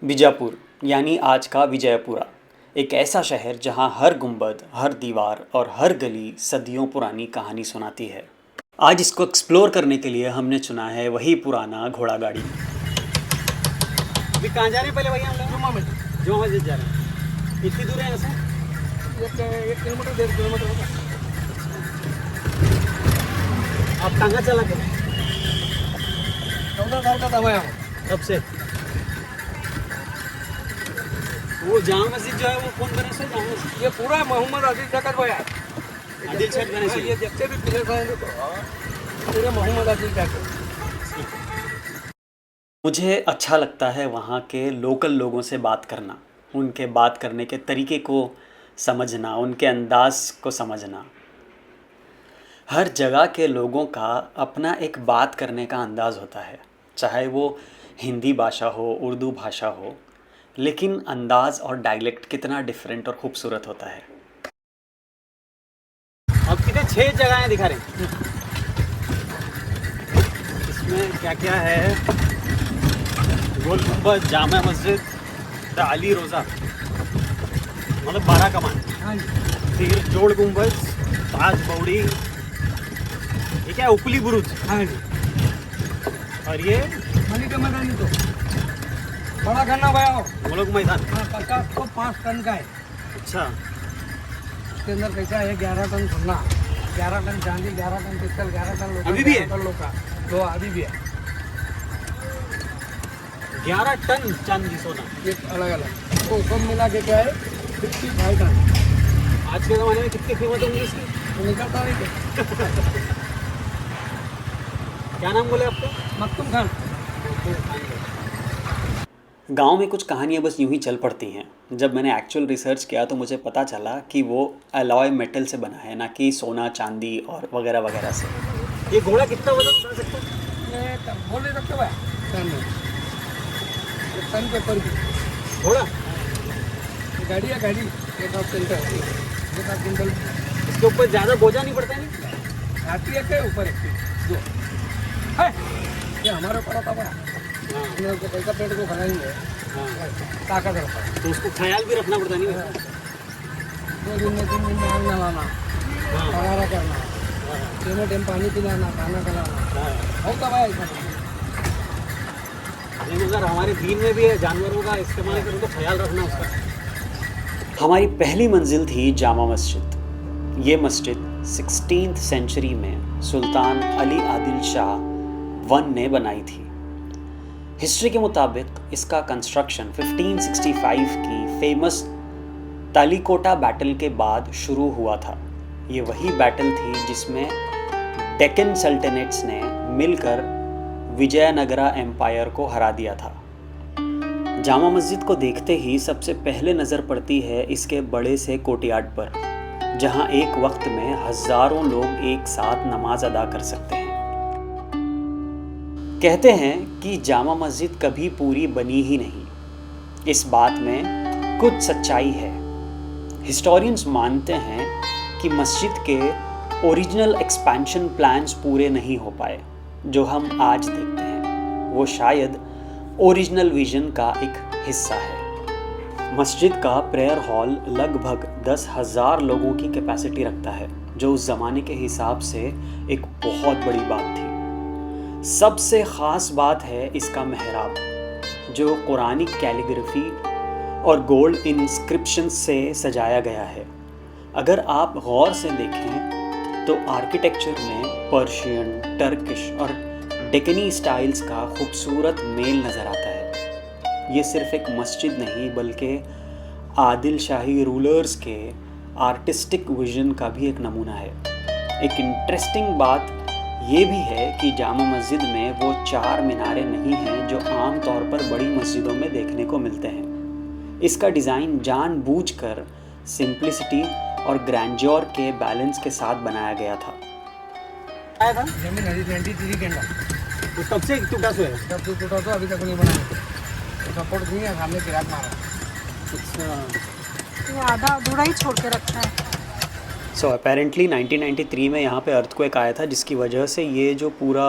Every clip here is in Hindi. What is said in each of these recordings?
बीजापुर यानी आज का विजयपुरा, एक ऐसा शहर जहां हर गुंबद, हर दीवार और हर गली सदियों पुरानी कहानी सुनाती है। आज इसको एक्सप्लोर करने के लिए हमने चुना है वही पुराना घोड़ा गाड़ी। अभी कहाँ जा रहे हैं पहले भैया? हम लोग जुम्मा मस्जिद जा रहे हैं। कितनी दूर है यहाँ से? 1 किलोमीटर 1.5 किलोमीटर होगा। आप कहाँ चला के? 14 साल का था मैं। कब से? वो जामा मस्जिद जो है वो कौन बने से? जामा मस्जिद ये पूरा मोहम्मद आदिल शकर भाई है। आदिल शेख बने से। ये देखते भी पिलर हैं तो पूरे मोहम्मद आदिल शकर। मुझे अच्छा लगता है वहाँ के लोकल लोगों से बात करना, उनके बात करने के तरीके को समझना, उनके अंदाज को समझना। हर जगह के लोगों का अपना एक बात करने का अंदाज़ होता है, चाहे वो हिंदी भाषा हो, उर्दू भाषा हो, लेकिन अंदाज़ और डायलेक्ट कितना डिफरेंट और ख़ूबसूरत होता है। अब कितने 6 जगहें दिखा रहे हैं। इसमें क्या क्या है? गोल गुंबद, जामा मस्जिद, अली रोज़ा, मतलब 12 कमान। हाँ जी। फिर जोड़ गुंबद, ताज बौड़ी, ये क्या उपली बुरुज। हाँ जी। और ये मनी का मैदान तो बड़ा गन्ना भाई हो। मुल्क मैदान। हाँ 50 को 5 टन का है। अच्छा, इसके अंदर कैसा है? 11 टन सोना, 11 टन चांदी, 11 टन पिस्टल, 11 टन लोहा। अभी भी है? 11 टन लोहा। तो अभी भी है। 11 टन चांदी सोना। ये अलग अलग तो सब मिला के क्या है? 55 टन। आज के ज़माने में कितनी कीमत होंगी इसकी? तो निकलता नहीं क्या? क्या नाम बोले आपको? मखतूम खान। गांव में कुछ कहानियां बस यूं ही चल पड़ती हैं। जब मैंने एक्चुअल रिसर्च किया तो मुझे पता चला कि वो अलॉय मेटल से बना है, ना कि सोना चांदी और वगैरह वगैरह से। ये घोड़ा कितना वजन उठा सकता है? ये बोल नहीं सकते भाई टन में। ये टन के ऊपर की घोड़ा ये गाड़ी है। गाड़ी 1.5 क्विंटल, 1.5 क्विंटल इसके ऊपर ज़्यादा बोझा नहीं पड़ता है? नहीं आती है के ऊपर एक दो है। ये हमारे ऊपर आता बड़ा। हाँ हमने उसको पैसा पेट को खाएंगे हाँ, ताकत रहता है। तो उसको ख्याल भी रखना पड़ता नहीं है? 2 दिन में 3 दिन में आग नहलाना, हाँ पगारा करना, तीनों टाइम पानी पिलाना, खाना खिलाना हाँ। होता भाई ऐसा। लेकिन अगर हमारे दीन में भी है जानवरों का इस्तेमाल करें तो ख्याल रखना उसका। हमारी पहली मंजिल थी जामा मस्जिद। ये मस्जिद 16th सेंचुरी में सुल्तान अली आदिल शाह वन ने बनाई थी। हिस्ट्री के मुताबिक इसका कंस्ट्रक्शन 1565 की फेमस तालीकोटा बैटल के बाद शुरू हुआ था। ये वही बैटल थी जिसमें डेक्कन सल्तनट्स ने मिलकर विजयनगरा एम्पायर को हरा दिया था। जामा मस्जिद को देखते ही सबसे पहले नज़र पड़ती है इसके बड़े से कोर्टयार्ड पर, जहां एक वक्त में हज़ारों लोग एक साथ नमाज अदा कर सकते हैं। कहते हैं कि जामा मस्जिद कभी पूरी बनी ही नहीं। इस बात में कुछ सच्चाई है। हिस्टोरियंस मानते हैं कि मस्जिद के ओरिजिनल एक्सपेंशन प्लान्स पूरे नहीं हो पाए जो हम आज देखते हैं। वो शायद ओरिजिनल विजन का एक हिस्सा है। मस्जिद का प्रेयर हॉल लगभग 10,000 लोगों की कैपेसिटी रखता है, जो उस ज़माने के हिसाब से एक बहुत बड़ी बात थी। सबसे ख़ास बात है इसका मेहराब, जो कुरानिक कैलीग्राफी और गोल्ड इंस्क्रिप्शन से सजाया गया है। अगर आप गौर से देखें तो आर्किटेक्चर में पर्शियन, टर्किश और डेकनी स्टाइल्स का खूबसूरत मेल नज़र आता है। ये सिर्फ एक मस्जिद नहीं बल्कि आदिल शाही रूलर्स के आर्टिस्टिक विजन का भी एक नमूना है। एक इंटरेस्टिंग बात ये भी है कि जामा मस्जिद में वो 4 मीनारे नहीं हैं जो आम तौर पर बड़ी मस्जिदों में देखने को मिलते हैं। इसका डिज़ाइन जानबूझकर सिंप्लिसिटी और ग्रैंड्योर के बैलेंस के साथ बनाया गया था। आया था जमीन हरी 23 घंटा तो तब से टूटा सो है? जब तू टूटा तो अभी तक नहीं बना। तो सपोर्ट नहीं है, सामने गिराक मारा। ये आधा अधूरा ही छोड़ के रखा है। सो अपेरेंटली 1993 में यहाँ पे अर्थक्वेक आया था, जिसकी वजह से ये जो पूरा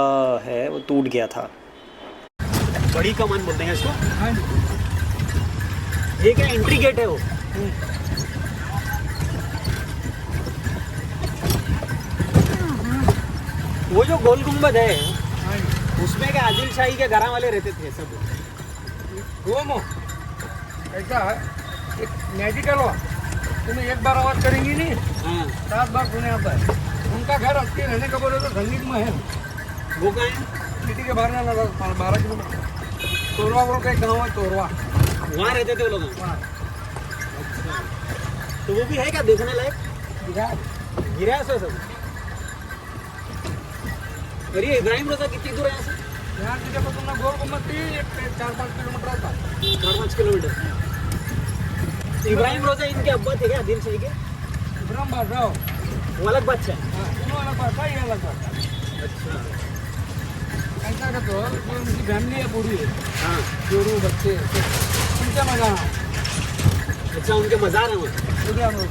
है वो टूट गया था। बड़ी कमान बोलते हैं इसको। हाँ जी। ये क्या एंट्री गेट है वो? वो जो गोल गुंबद है हाँ जी। उसमें क्या आदिल शाही के घरा वाले रहते थे सब? रूम ऐसा है, एक मेडिकल हो, तुम्हें एक बार आवाज करेंगी नहीं, हाँ 7 बार सुने आता है। उनका घर असली रहने का बोले तो संगीत में है। वो कहाँ है? सिटी के बाहर ना लगा 12 किलोमीटर। तोरवा बोल का एक गाँव है, तोरवा। वहाँ रहते थे वो लोग? वहाँ तो वो भी है क्या देखने लायक? गिरा है सब? अरे इब्राहिम रोजा कितनी दूर है यहाँ से? यहाँ से जब तुमने गोल गुम्बद थी, 4-5 किलोमीटर आता है। 4-5 किलोमीटर। इब्राहिम रोजा इनके अब्बा थे क्या आदिल शाही के? इब्राहिम बादशाह हो। वो अलग बादशाह है? हाँ, दोनों अलग बादशाह, ये अलग बादशाह। अच्छा। ऐसा का तो उनकी फैमिली है पूरी, हाँ जोरू बच्चे उनके मजा। अच्छा, उनके मज़ार हैं वहाँ? पूरे हम लोग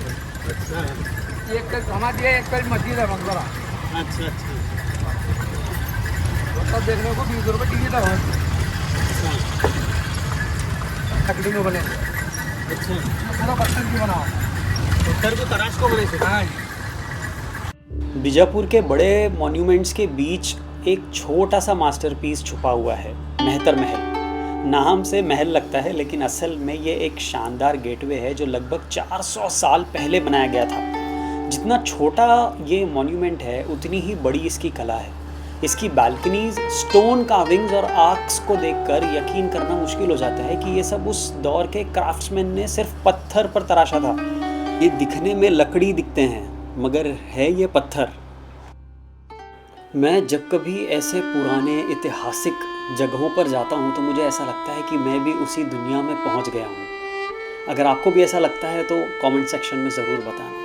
अच्छा एक समाधि है, एक मस्जिद है, मकबरा। अच्छा अच्छा सब देखने को 20 रुपये टिकट है। अच्छा लकड़ी में बने, अच्छा। पूरा पत्थर की बना हुआ। उत्तर को तराश को बने थे? हाँ जी। बीजापुर के बड़े मॉन्यूमेंट्स के बीच एक छोटा सा मास्टरपीस छुपा हुआ है, मेहतर महल। नाम से महल लगता है लेकिन असल में ये एक शानदार गेटवे है जो लगभग 400 साल पहले बनाया गया था। जितना छोटा ये मॉन्यूमेंट है उतनी ही बड़ी इसकी कला है। इसकी बालकनीज, स्टोन कार्विंग्स और आर्क्स को देखकर यकीन करना मुश्किल हो जाता है कि ये सब उस दौर के क्राफ्ट्समैन ने सिर्फ पत्थर पर तराशा था। ये दिखने में लकड़ी दिखते हैं मगर है ये पत्थर। मैं जब कभी ऐसे पुराने ऐतिहासिक जगहों पर जाता हूँ तो मुझे ऐसा लगता है कि मैं भी उसी दुनिया में पहुँच गया हूँ। अगर आपको भी ऐसा लगता है तो कमेंट सेक्शन में ज़रूर बताना।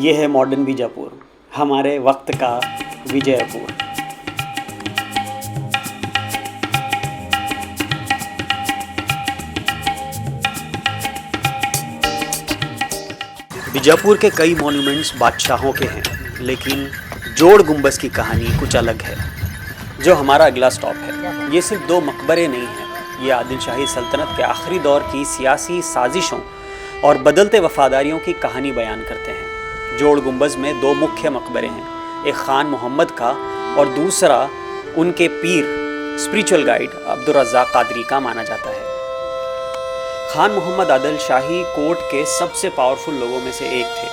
ये है मॉडर्न बीजापुर, हमारे वक्त का विजयपुर। बीजापुर के कई मॉन्यूमेंट्स बादशाहों के हैं, लेकिन जोड़ गुंबज की कहानी कुछ अलग है, जो हमारा अगला स्टॉप है। ये सिर्फ 2 मकबरे नहीं हैं, ये आदिल शाही सल्तनत के आखिरी दौर की सियासी साजिशों और बदलते वफादारियों की कहानी बयान करते हैं। जोड़ गुंबज में 2 मुख्य मकबरे हैं, एक खान मोहम्मद का और दूसरा उनके पीर स्पिरिचुअल गाइड अब्दुल रज़्ज़ाक़ कादरी का माना जाता है। खान मोहम्मद आदिल शाही कोर्ट के सबसे पावरफुल लोगों में से एक थे।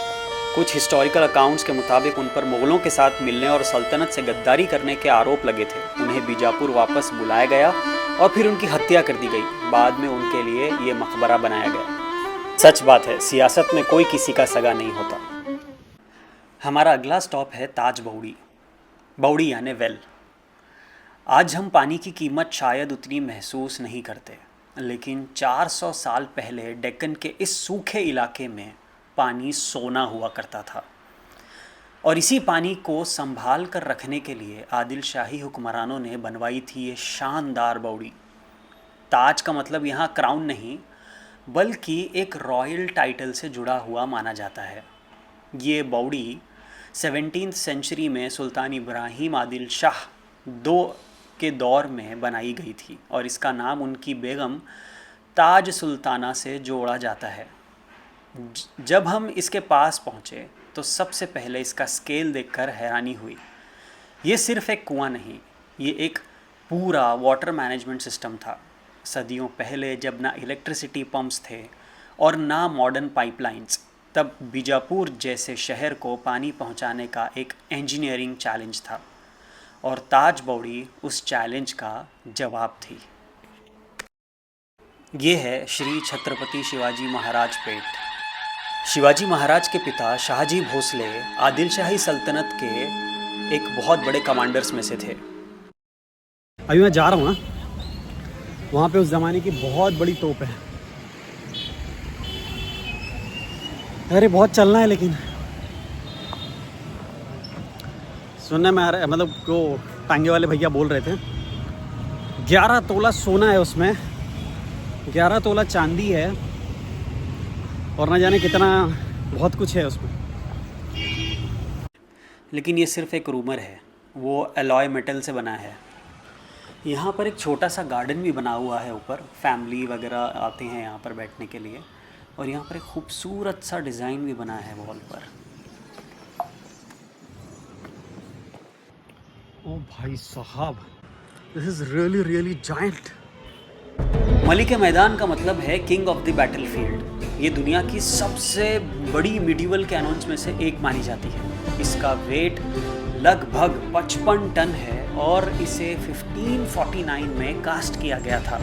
कुछ हिस्टोरिकल अकाउंट्स के मुताबिक उन पर मुग़लों के साथ मिलने और सल्तनत से गद्दारी करने के आरोप लगे थे। उन्हें बीजापुर वापस बुलाया गया और फिर उनकी हत्या कर दी गई। बाद में उनके लिए ये मकबरा बनाया गया। सच बात है, सियासत में कोई किसी का सगा नहीं होता। हमारा अगला स्टॉप है ताज बौड़ी। बौड़ी यानी वेल। आज हम पानी की कीमत शायद उतनी महसूस नहीं करते, लेकिन 400 साल पहले डेक्कन के इस सूखे इलाके में पानी सोना हुआ करता था। और इसी पानी को संभाल कर रखने के लिए आदिल शाही हुक्मरानों ने बनवाई थी ये शानदार बौड़ी। ताज का मतलब यहाँ क्राउन नहीं, बल्कि एक रॉयल टाइटल से जुड़ा हुआ माना जाता है। ये बौड़ी 17वीं सेंचुरी में सुल्तान इब्राहिम आदिल शाह II के दौर में बनाई गई थी और इसका नाम उनकी बेगम ताज सुल्ताना से जोड़ा जाता है। जब हम इसके पास पहुँचे तो सबसे पहले इसका स्केल देखकर हैरानी हुई। ये सिर्फ एक कुआं नहीं, ये एक पूरा वाटर मैनेजमेंट सिस्टम था। सदियों पहले जब ना इलेक्ट्रिसिटी पंप्स थे और ना मॉडर्न पाइपलाइंस, तब बीजापुर जैसे शहर को पानी पहुंचाने का एक इंजीनियरिंग चैलेंज था और ताज बौड़ी उस चैलेंज का जवाब थी। ये है श्री छत्रपति शिवाजी महाराज पेट। शिवाजी महाराज के पिता शाहजी भोसले आदिल शाही सल्तनत के एक बहुत बड़े कमांडर्स में से थे। अभी मैं जा रहा हूँ ना, वहाँ पे उस ज़माने की बहुत बड़ी तोप है। अरे बहुत चलना है, लेकिन सुनने में आ रहा है, मतलब वो टांगे वाले भैया बोल रहे थे 11 तोला सोना है उसमें, 11 तोला चांदी है और ना जाने कितना बहुत कुछ है उसमें। लेकिन ये सिर्फ एक रूमर है, वो एलॉय मेटल से बना है। यहाँ पर एक छोटा सा गार्डन भी बना हुआ है ऊपर, फैमिली वगैरह आते हैं यहाँ पर बैठने के लिए। और यहाँ पर एक खूबसूरत सा डिज़ाइन भी बना है वॉल पर। ओ भाई साहब, this is really really giant. मली के मैदान का मतलब है किंग ऑफ द बैटलफील्ड। ये दुनिया की सबसे बड़ी मिडिवल कैनॉन्स में से एक मानी जाती है। इसका वेट लगभग 55 टन है और इसे 1549 में कास्ट किया गया था।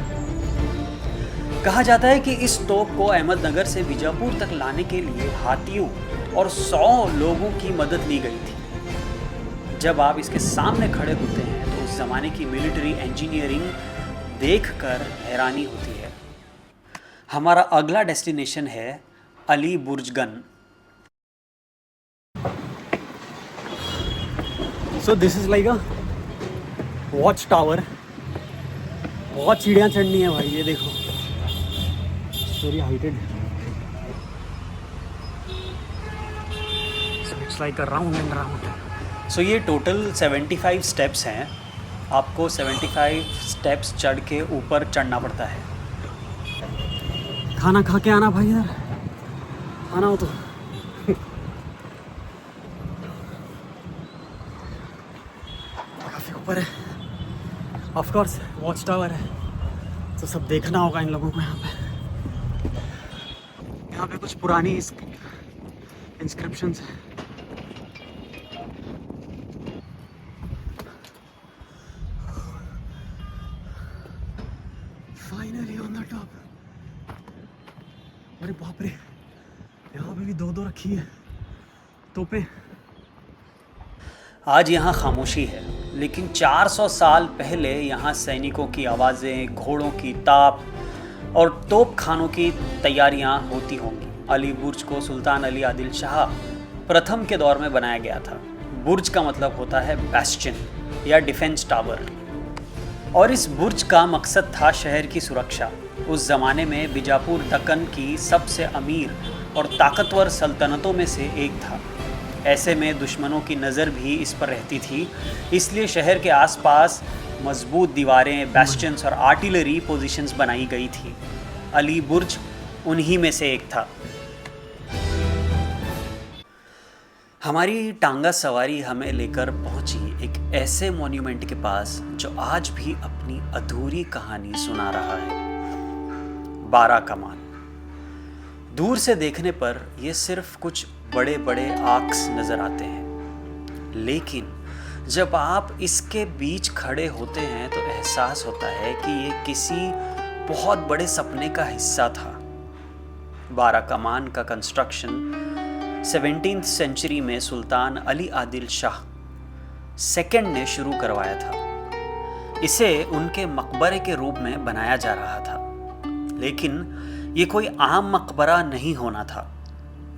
कहा जाता है कि इस तोप को अहमदनगर से बीजापुर तक लाने के लिए हाथियों और 100 लोगों की मदद ली गई थी। जब आप इसके सामने खड़े होते हैं तो उस ज़माने की मिलिट्री इंजीनियरिंग देखकर हैरानी होती है। हमारा अगला डेस्टिनेशन है अली बुर्ज गन। So this is like a watch tower. बहुत सीढ़ियाँ चढ़नी है भाई, ये देखो, very heighted. So it's like a round and round. So ये टोटल 75 स्टेप्स हैं। आपको 75 स्टेप्स चढ़ के ऊपर चढ़ना पड़ता है। खाना खा के आना भाई यार, आना हो तो। काफ़ी ऊपर है, ऑफ कोर्स वॉच टावर है तो सब देखना होगा इन लोगों को। यहाँ पे कुछ पुरानी इंस्क्रिप्शंस हैं। Finally on the top. अरे बाप रे, यहाँ पे भी दो रखी है तोपें। आज यहाँ खामोशी है, लेकिन 400 साल पहले यहाँ सैनिकों की आवाज़ें, घोड़ों की ताप और तोप खानों की तैयारियाँ होती होंगी। अली बुर्ज को सुल्तान अली आदिल शाह प्रथम के दौर में बनाया गया था। बुर्ज का मतलब होता है बैस्टियन या डिफेंस टावर, और इस बुर्ज का मकसद था शहर की सुरक्षा। उस ज़माने में बीजापुर दक्कन की सबसे अमीर और ताकतवर सल्तनतों में से एक था। ऐसे में दुश्मनों की नज़र भी इस पर रहती थी, इसलिए शहर के आसपास मजबूत दीवारें, बैस्टियंस और आर्टिलरी पोजीशंस बनाई गई थी। अली बुर्ज उन्हीं में से एक था। हमारी टांगा सवारी हमें लेकर पहुंची एक ऐसे मॉन्यूमेंट के पास जो आज भी अपनी अधूरी कहानी सुना रहा है, बारा कमान। दूर से देखने पर यह सिर्फ कुछ बड़े बड़े आर्क्स नजर आते हैं, लेकिन जब आप इसके बीच खड़े होते हैं तो एहसास होता है कि ये किसी बहुत बड़े सपने का हिस्सा था। बारा कमान का कंस्ट्रक्शन 17th सेंचुरी में सुल्तान अली आदिल शाह सेकंड ने शुरू करवाया था। इसे उनके मकबरे के रूप में बनाया जा रहा था, लेकिन ये कोई आम मकबरा नहीं होना था।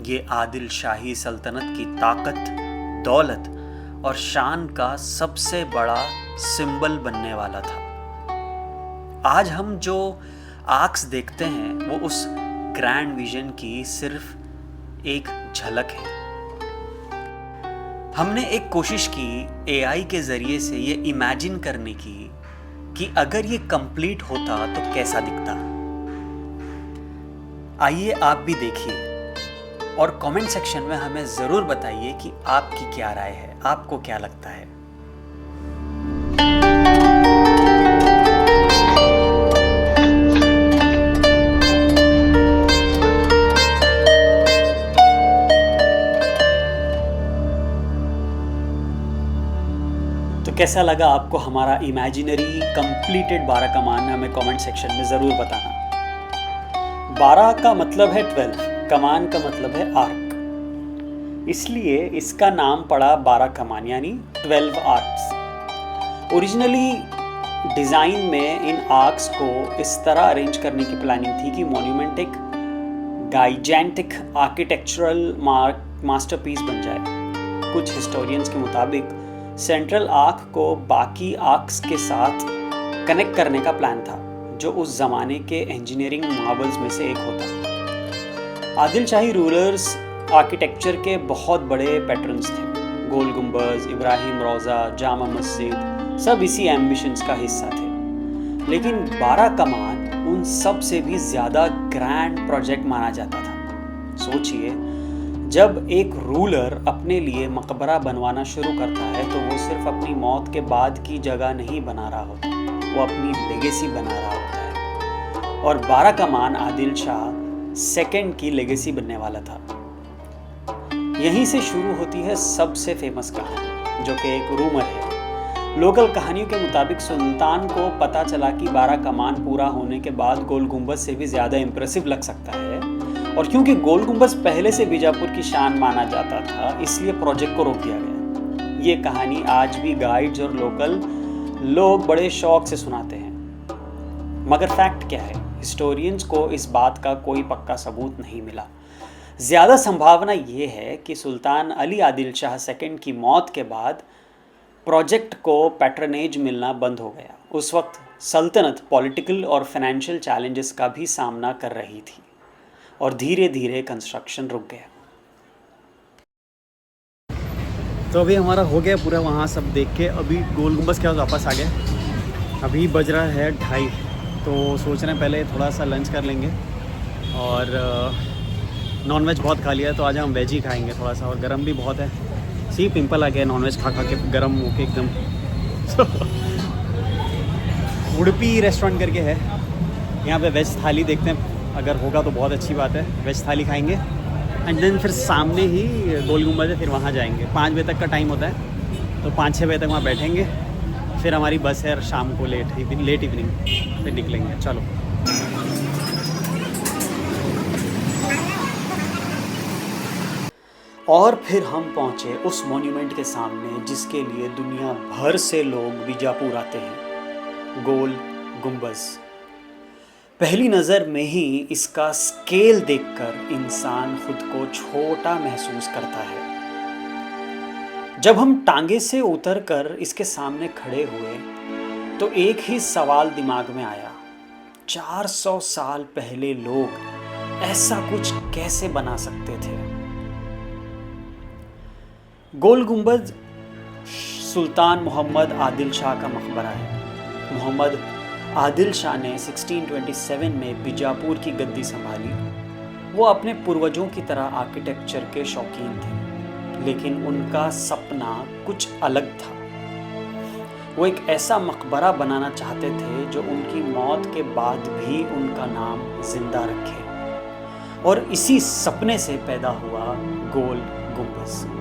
ये आदिल शाही सल्तनत की ताकत, दौलत और शान का सबसे बड़ा सिंबल बनने वाला था। आज हम जो आर्क्स देखते हैं वो उस ग्रैंड विजन की सिर्फ एक झलक है। हमने एक कोशिश की एआई के जरिए से ये इमेजिन करने की कि अगर ये कंप्लीट होता तो कैसा दिखता। आइए आप भी देखिए और कमेंट सेक्शन में हमें ज़रूर बताइए कि आपकी क्या राय है, आपको क्या लगता है। तो कैसा लगा आपको हमारा इमेजिनरी कंप्लीटेड बारा कमान, हमें कमेंट सेक्शन में ज़रूर बताना। बारा का मतलब है 12, कमान का मतलब है आर्क, इसलिए इसका नाम पड़ा बारा कमान यानी 12 आर्क्स। ओरिजिनली डिज़ाइन में इन आर्क्स को इस तरह अरेंज करने की प्लानिंग थी कि मॉन्यूमेंट एक गाइजेंटिक आर्किटेक्चरल मास्टरपीस बन जाए। कुछ हिस्टोरियंस के मुताबिक सेंट्रल आर्क को बाकी आर्क्स के साथ कनेक्ट करने का प्लान था, जो उस ज़माने के इंजीनियरिंग मार्वल्स में से एक होता। आदिल शाही रूलर्स आर्किटेक्चर के बहुत बड़े पैटर्न्स थे। गोल गुंबज, इब्राहिम रोज़ा, जामा मस्जिद सब इसी एम्बिशंस का हिस्सा थे। लेकिन 12 कमान उन सब से भी ज़्यादा ग्रैंड प्रोजेक्ट माना जाता था। सोचिए, जब एक रूलर अपने लिए मकबरा बनवाना शुरू करता है तो वो सिर्फ अपनी मौत के बाद की जगह नहीं बना रहा होता, वो अपनी लेगेसी बना रहा होता है। और 12 कमान आदिल शाह सेकंड की लेगेसी बनने वाला था। यहीं से शुरू होती है सबसे फेमस कहानी, जो कि एक रूमर है। लोकल कहानियों के मुताबिक सुल्तान को पता चला कि 12 कमान पूरा होने के बाद गोल गुंबद से भी ज़्यादा इम्प्रेसिव लग सकता है, और क्योंकि गोल गुंबद पहले से बीजापुर की शान माना जाता था, इसलिए प्रोजेक्ट को रोक दिया गया। ये कहानी आज भी गाइड्स और लोकल लोग बड़े शौक से सुनाते हैं। मगर फैक्ट क्या है? हिस्टोरियंस को इस बात का कोई पक्का सबूत नहीं मिला। ज़्यादा संभावना ये है कि सुल्तान अली आदिल शाह सेकंड की मौत के बाद प्रोजेक्ट को पैट्रनेज मिलना बंद हो गया। उस वक्त सल्तनत पॉलिटिकल और फाइनेंशियल चैलेंजेस का भी सामना कर रही थी और धीरे धीरे कंस्ट्रक्शन रुक गया। तो अभी हमारा हो गया पूरा वहाँ सब देख के। अभी गोल गुंबद के पास वापस आ गए। अभी बज रहा है 2:30, तो सोच रहे हैं पहले थोड़ा सा लंच कर लेंगे। और नॉनवेज बहुत खा लिया है तो आज हम वेज ही खाएंगे थोड़ा सा, और गर्म भी बहुत है। सी पिंपल आ गया नॉनवेज खा खा के, गर्म होके एकदम। उड़पी रेस्टोरेंट करके है, यहाँ पे वेज थाली देखते हैं, अगर होगा तो बहुत अच्छी बात है। वेज थाली खाएंगे एंड देन फिर सामने ही गोल गुंबद है, फिर वहाँ जाएंगे। 5 बजे तक का टाइम होता है, तो 5-6 बजे तक वहाँ बैठेंगे। फिर हमारी बस है शाम को लेट इवनिंग फिर निकलेंगे। चलो। और फिर हम पहुँचे उस मॉन्यूमेंट के सामने जिसके लिए दुनिया भर से लोग बीजापुर आते हैं, गोल गुंबद। पहली नज़र में ही इसका स्केल देखकर इंसान खुद को छोटा महसूस करता है। जब हम टांगे से उतरकर इसके सामने खड़े हुए तो एक ही सवाल दिमाग में आया, 400 साल पहले लोग ऐसा कुछ कैसे बना सकते थे? गोल गुंबद सुल्तान मोहम्मद आदिल शाह का मकबरा है। मोहम्मद आदिल शाह ने 1627 में बीजापुर की गद्दी संभाली। वो अपने पूर्वजों की तरह आर्किटेक्चर के शौकीन थे, लेकिन उनका सपना कुछ अलग था। वो एक ऐसा मकबरा बनाना चाहते थे जो उनकी मौत के बाद भी उनका नाम जिंदा रखे, और इसी सपने से पैदा हुआ गोल गुंबद।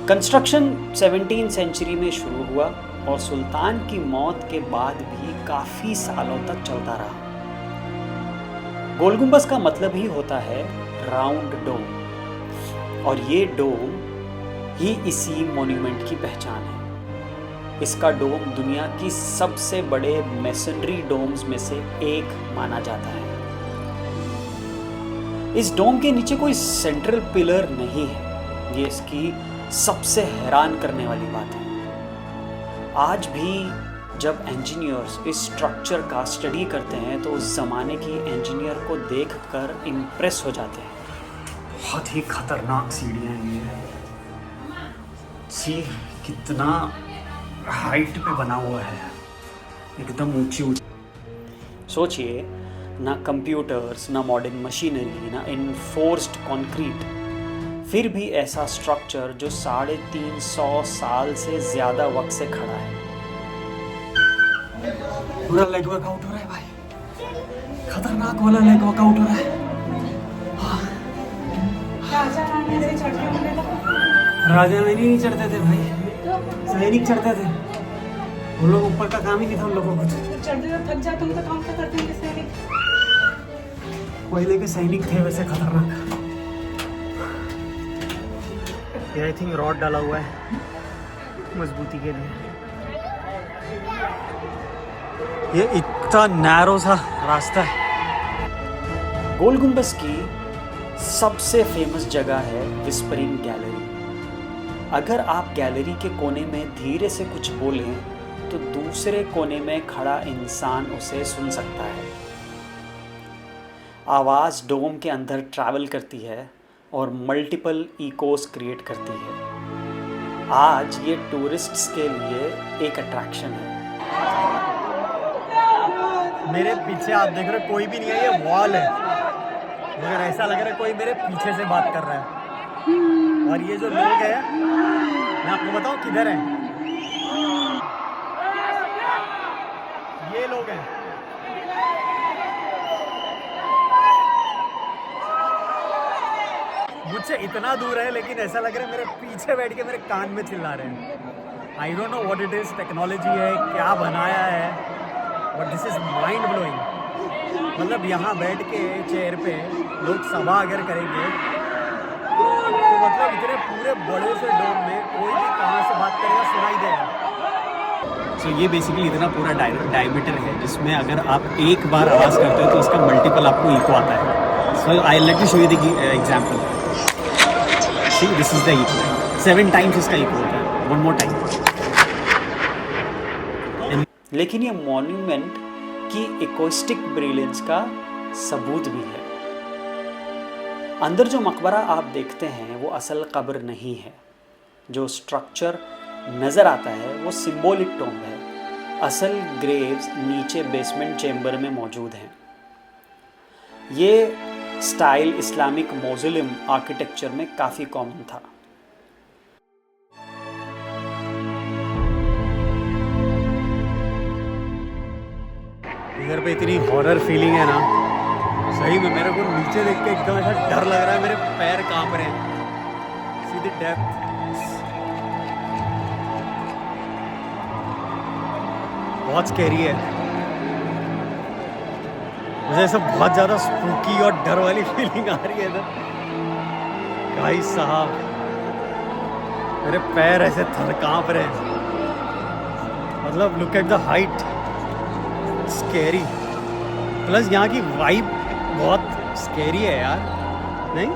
कंस्ट्रक्शन 17वीं सेंचुरी में शुरू हुआ और सुल्तान की मौत के बाद भी काफ़ी सालों तक चलता रहा। गोल गुंबद का मतलब ही होता है राउंड डोम, और ये डोम ही इसी मॉन्यूमेंट की पहचान है। इसका डोम दुनिया की सबसे बड़े मेसनरी डोम्स में से एक माना जाता है। इस डोम के नीचे कोई सेंट्रल पिलर नहीं है, ये इसकी सबसे हैरान करने वाली बात है। आज भी जब इंजीनियर्स इस स्ट्रक्चर का स्टडी करते हैं तो उस ज़माने की इंजीनियर को देखकर इम्प्रेस हो जाते हैं। बहुत ही खतरनाक सीढ़ियाँ हैं ये। सी कितना हाइट पे बना हुआ है, एकदम ऊंची ऊंची। सोचिए, ना कंप्यूटर्स, ना मॉडर्न मशीनरी, ना इनफोर्स्ड कंक्रीट, फिर भी ऐसा स्ट्रक्चर जो 350 साल से ज़्यादा वक्त से खड़ा है। पूरा लेग वर्कआउट हो रहा है भाई, खतरनाक वाला लेग वर्कआउट हो रहा है। राजा में नहीं चढ़ते थे भाई, सैनिक चढ़ते थे। उन लोग ऊपर का काम ही नहीं था उन लोगों को। चढ़ते तो थक जाते, उनका काम क्या करते हैं सैनिक? पहले के सैनिक थे वैसे खतरनाक। ये आई थिंक रॉड डाला हुआ है मजबूती के लिए। ये इतना नैरो सा रास्ता है। गोल गुंबद की सबसे फेमस जगह है विस्परिंग गैलरी। अगर आप गैलरी के कोने में धीरे से कुछ बोलें तो दूसरे कोने में खड़ा इंसान उसे सुन सकता है। आवाज़ डोम के अंदर ट्रैवल करती है और मल्टीपल इकोस क्रिएट करती है। आज ये टूरिस्ट्स के लिए एक अट्रैक्शन है। मेरे पीछे आप देख रहे हो कोई भी नहीं है, ये वॉल है, मगर ऐसा लग रहा है कोई मेरे पीछे से बात कर रहा है। और ये जो लोग हैं मैं आपको बताऊं किधर हैं, ये लोग हैं। मुझसे इतना दूर है लेकिन ऐसा लग रहा है मेरे पीछे बैठ के मेरे कान में चिल्ला रहे हैं। I don't know what it is, technology है क्या बनाया है, but this is mind blowing. मतलब यहाँ बैठ के चेयर पे लोग सभा अगर करेंगे तो मतलब इतने पूरे बड़े से डोम में कोई भी कहाँ से बात करेगा सुनाई देगा। सो ये बेसिकली इतना पूरा डायमीटर है जिसमें अगर आप एक बार आवाज़ करते हो तो इसका मल्टीपल आपको इको आता है। So I let me show you the example. See this is the echo, 7 times इसका इको होता है, 1 more टाइम। लेकिन ये मॉन्यूमेंट की इकोस्टिक ब्रिलियंस का सबूत भी है। अंदर जो मकबरा आप देखते हैं वो असल कब्र नहीं है। जो स्ट्रक्चर नज़र आता है वो सिंबॉलिक टॉम्ब है। असल ग्रेव्स नीचे बेसमेंट चेम्बर में मौजूद हैं। ये स्टाइल इस्लामिक मौज़ुलियम आर्किटेक्चर में काफ़ी कॉमन था। इधर पे इतनी हॉरर फीलिंग है ना, सही में मेरे को नीचे देख के एकदम ऐसा डर लग रहा है, मेरे पैर कांप रहे हैं। सीधी डेप्थ, बहुत स्कैरी है। मुझे ऐसा बहुत ज़्यादा स्पूकी और डर वाली फीलिंग आ रही है इधर। भाई साहब मेरे पैर ऐसे कांप रहे हैं। मतलब look at the height, scary. Plus यहाँ की वाइब बहुत स्कैरी है यार, नहीं?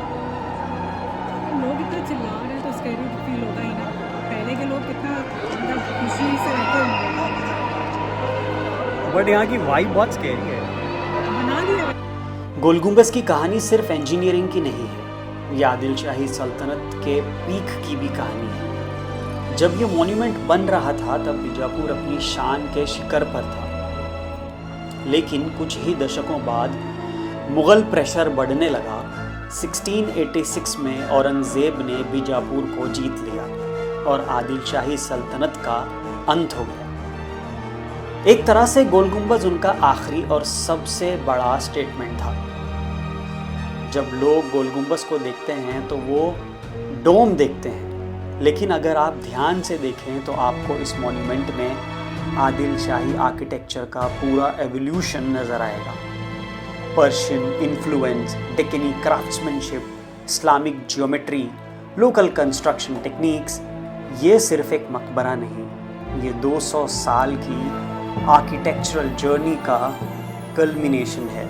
लोग इतना चिल्ला रहे हैं तो स्कैरी फील होगा ही ना। पहले के लोग कितना मतलब खुशी से रहते होंगे, बट यहाँ की वाइब बहुत स्कैरी है। बना दिया। गोल गुंबज की कहानी सिर्फ इंजीनियरिंग की नहीं है, ये आदिल शाही सल्तनत के पीक की भी कहानी है। जब ये मॉन्यूमेंट बन रहा था तब बीजापुर अपनी शान के शिखर पर था, लेकिन कुछ ही दशकों बाद मुग़ल प्रेशर बढ़ने लगा। 1686 में औरंगज़ेब ने बीजापुर को जीत लिया और आदिल शाही सल्तनत का अंत हो गया। एक तरह से गोल गुंबज उनका आखिरी और सबसे बड़ा स्टेटमेंट था। जब लोग गोल गुंबज को देखते हैं तो वो डोम देखते हैं, लेकिन अगर आप ध्यान से देखें तो आपको इस मॉन्यूमेंट में आदिल शाही आर्किटेक्चर का पूरा एवोल्यूशन नज़र आएगा। Persian influence, Deccani craftsmanship, Islamic geometry, local construction techniques, ये सिर्फ एक मकबरा नहीं, ये 200 साल की आर्किटेक्चरल जर्नी का कल्मिनेशन है।